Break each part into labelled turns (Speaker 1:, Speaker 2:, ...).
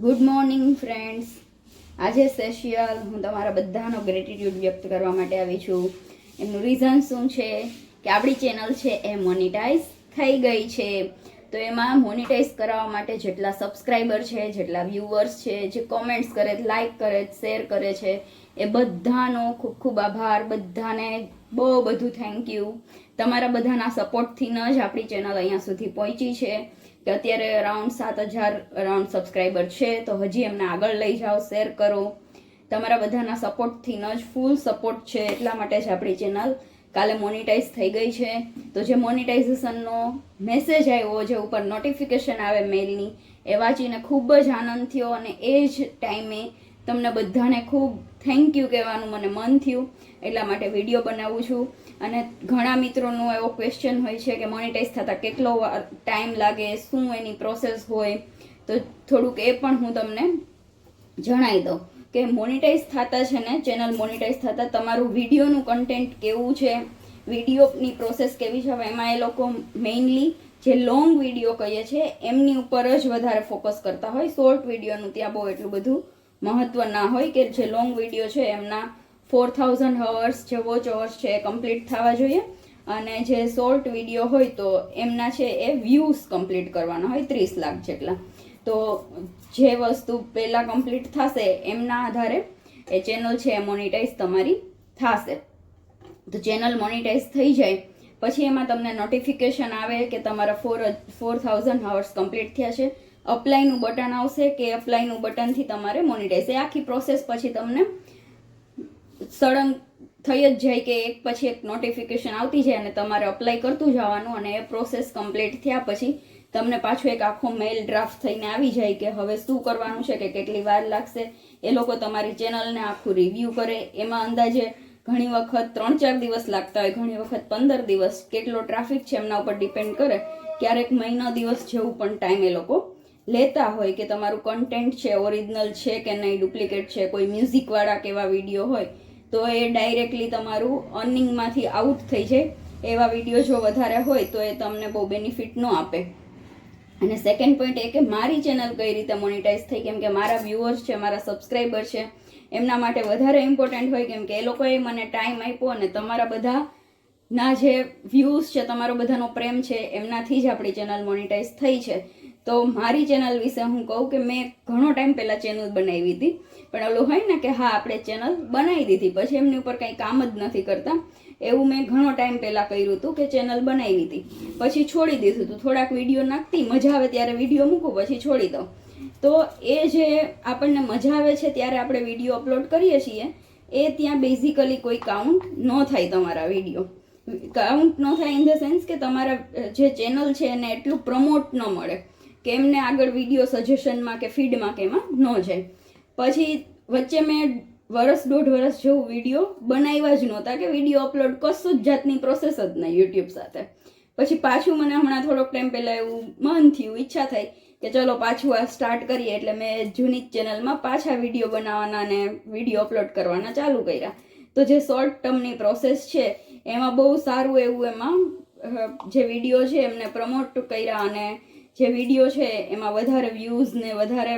Speaker 1: Good morning friends. આજે special હું તમારા બધાનો ગ્રેટિટ્યૂડ વ્યક્ત કરવા માટે આવી છું. એમનું રીઝન શું છે કે આપણી ચેનલ છે એ મોનિટાઈઝ થઈ ગઈ છે. તો એમાં મોનિટાઈઝ કરાવવા માટે જેટલા સબસ્ક્રાઈબર છે, જેટલા વ્યૂઅર્સ છે, જે કોમેન્ટ્સ કરે, લાઈક કરે, શેર કરે છે, એ બધાનો ખૂબ ખૂબ આભાર. બધાને બહુ બધું થેન્ક યુ. તમારા બધાના સપોર્ટથી જ આપણી ચેનલ અહીંયા સુધી પહોંચી છે કે અત્યારે અરાઉન્ડ 7,000 સબસ્ક્રાઈબર છે. તો હજી એમને આગળ લઈ જાઓ, શેર કરો. તમારા બધાના સપોર્ટથી જ ફૂલ સપોર્ટ છે, એટલા માટે જ આપણી ચેનલ કાલે મોનિટાઈઝ થઈ ગઈ છે. તો જે મોનિટાઇઝેશનનો મેસેજ આવ્યો, જે ઉપર નોટિફિકેશન આવે મેલની, એ વાંચીને ખૂબ જ આનંદ થયો અને એ જ ટાઈમે તમને બધાને ખૂબ થેન્ક યુ કહેવાનું મને મન થયું. એટલા માટે વિડીયો બનાવું છું. અને ઘણા મિત્રોનો એવો ક્વેશ્ચન હોય છે કે મોનિટાઈઝ થતાં કેટલો ટાઈમ લાગે, શું એની પ્રોસેસ હોય. તો થોડુંક એ પણ હું તમને જણાવી દઉં કે મોનિટાઈઝ થતાં છે ને, ચેનલ મોનિટાઈઝ થતાં તમારું વિડીયોનું કન્ટેન્ટ કેવું છે, વિડીયોની પ્રોસેસ કેવી છે. હવે એમાં એ લોકો મેઇનલી જે લોંગ વિડીયો કહીએ છીએ એમની ઉપર જ વધારે ફોકસ કરતા હોય. શોર્ટ વિડીયોનું ત્યાં બહુ એટલું બધું મહત્વ ના હોય કે જે લોંગ વિડીયો છે એમના 4,000 અવર્સ જે વોચ અવર્સ છે એ કમ્પ્લીટ થવા જોઈએ. અને જે શોર્ટ વિડીયો હોય તો એમના છે એ વ્યૂઝ કમ્પ્લીટ કરવાના હોય 30 લાખ જેટલા. તો જે વસ્તુ પહેલાં કમ્પ્લીટ થશે એમના આધારે એ ચેનલ છે એ મોનિટાઈઝ તમારી થશે. તો ચેનલ મોનિટાઈઝ થઈ જાય પછી એમાં તમને નોટિફિકેશન આવે કે તમારા 4,000 અવર્સ કમ્પ્લીટ થયા છે. અપ્લાયનું બટન આવશે કે અપ્લાયનું બટનથી તમારે મોનિટાઈઝ, એ આખી પ્રોસેસ પછી તમને સડન થઈ જ જાય કે એક પછી એક નોટિફિકેશન આવતી જાય અને તમારે અપ્લાય કરતું જવાનું. અને એ પ્રોસેસ કમ્પ્લીટ થયા પછી તમને પાછો એક આખો મેઇલ ડ્રાફ્ટ થઈને આવી જાય કે હવે શું કરવાનું છે, કે કેટલી વાર લાગશે. એ લોકો તમારી ચેનલને આખું રિવ્યૂ કરે. એમાં અંદાજે ઘણી વખત 3-4 દિવસ લાગતા હોય, ઘણી વખત 15 દિવસ. કેટલો ટ્રાફિક છે એમના ઉપર ડિપેન્ડ કરે. ક્યારેક મહિનો દિવસ જેવું પણ ટાઈમ એ લોકો લેતા હોય કે તમારું કન્ટેન્ટ છે ઓરિજિનલ છે કે નહીં, ડુપ્લિકેટ છે. કોઈ મ્યુઝિકવાળા કેવા વિડીયો હોય તો એ ડાયરેક્ટલી તમારું અર્નિંગમાંથી આઉટ થઈ જાય. એવા વિડીયો જો વધારે હોય તો એ તમને બહુ બેનિફિટ ન આપે. અને સેકન્ડ પોઈન્ટ એ કે મારી ચેનલ કઈ રીતે મોનિટાઈઝ થઈ, કેમ કે મારા વ્યુઅર્સ છે, મારા સબસ્ક્રાઈબર છે, એમના માટે વધારે ઇમ્પોર્ટન્ટ હોય. કેમ કે એ લોકોએ મને ટાઈમ આપ્યો અને તમારા બધાના જે વ્યૂઝ છે, તમારો બધાનો પ્રેમ છે, એમનાથી જ આપણી ચેનલ મોનિટાઈઝ થઈ છે. તો મારી ચેનલ વિશે હું કહું કે મેં ઘણો ટાઈમ પહેલાં ચેનલ બનાવી હતી, પણ ઓલું હોય ને કે હા આપણે ચેનલ બનાવી દીધી પછી એમની ઉપર કંઈ કામ જ નથી કરતા, એવું મેં ઘણો ટાઈમ પહેલાં કર્યું હતું કે ચેનલ બનાવી હતી પછી છોડી દીધું હતું. થોડાક વિડીયો નાખતી, મજા આવે ત્યારે વિડીયો મૂકું, પછી છોડી દઉં. તો એ જે આપણને મજા આવે છે ત્યારે આપણે વિડીયો અપલોડ કરીએ છીએ, એ ત્યાં બેઝિકલી કોઈ કાઉન્ટ ન થાય. તમારા વિડીયો કાઉન્ટ ન થાય ઇન ધ સેન્સ કે તમારા જે ચેનલ છે એને એટલું પ્રમોટ ન મળે કે એમને આગળ વિડીયો સજેશનમાં કે ફીડમાં કે એમાં ન જાય. પછી વચ્ચે મેં 1-1.5 વર્ષ જેવું વિડીયો બનાવ્યા જ નહોતા કે વિડીયો અપલોડ કશું જ જાતની પ્રોસેસ જ નહીં યુટ્યુબ સાથે. પછી પાછું મને હમણાં થોડોક ટાઈમ પહેલાં એવું મન થયું, ઈચ્છા થઈ કે ચલો પાછું આ સ્ટાર્ટ કરીએ. એટલે મેં જૂની ચેનલમાં પાછા વિડીયો બનાવવાના અને વિડીયો અપલોડ કરવાના ચાલુ કર્યા. તો જે શોર્ટ ટર્મની પ્રોસેસ છે એમાં બહુ સારું એવું એમાં જે વિડીયો છે એમને પ્રમોટ કર્યા અને જે વિડીયો છે એમાં વધારે વ્યૂઝ ને વધારે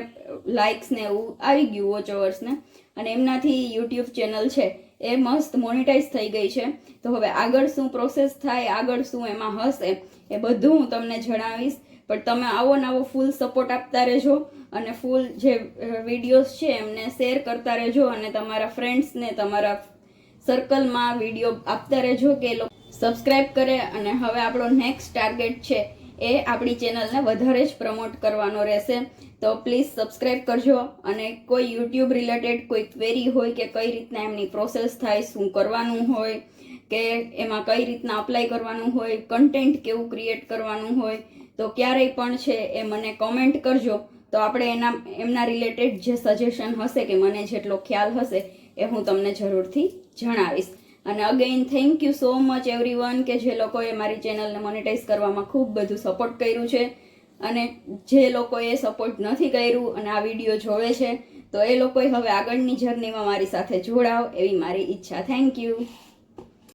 Speaker 1: લાઇક્સ ને એવું આવી ગયું, વોચ અવર્સને. અને એમનાથી યુટ્યુબ ચેનલ છે એ મસ્ત મોનિટાઈઝ થઈ ગઈ છે. તો હવે આગળ શું પ્રોસેસ થાય, આગળ શું એમાં હશે, એ બધું હું તમને જણાવીશ. પણ તમે આવો નવો ફૂલ સપોર્ટ આપતા રહેજો અને ફૂલ જે વિડીયોઝ છે એમને શેર કરતા રહેજો અને તમારા ફ્રેન્ડ્સને તમારા સર્કલમાં વિડીયો આપતા રહેજો કે એ લોકો સબસ્ક્રાઈબ કરે. અને હવે આપણો નેક્સ્ટ ટાર્ગેટ છે એ આપણી ચેનલને વધારે જ પ્રમોટ કરવાનો રહેશે. તો પ્લીઝ સબસ્ક્રાઈબ કરજો. અને કોઈ યુટ્યુબ રિલેટેડ કોઈ ક્વેરી હોય કે કઈ રીતના એમની પ્રોસેસ થાય, શું કરવાનું હોય, કે એમાં કઈ રીતના અપ્લાય કરવાનું હોય, કન્ટેન્ટ કેવું ક્રિએટ કરવાનું હોય, તો ક્યારેય પણ છે એ મને કોમેન્ટ કરજો. તો આપણે એમના રિલેટેડ જે સજેશન હશે કે મને જેટલો ખ્યાલ હશે એ હું તમને જરૂરથી જણાવીશ. અને again thank you so much everyone કે જે લોકોએ મારી ચેનલને મોનિટાઈઝ કરવામાં ખૂબ બધું સપોર્ટ કર્યું છે. અને જે લોકોએ સપોર્ટ નથી કર્યું અને આ વિડીયો જોવે છે તો એ લોકોએ હવે આગળની જર્નીમાં મારી સાથે જોડાવ એવી મારી ઈચ્છા. Thank you.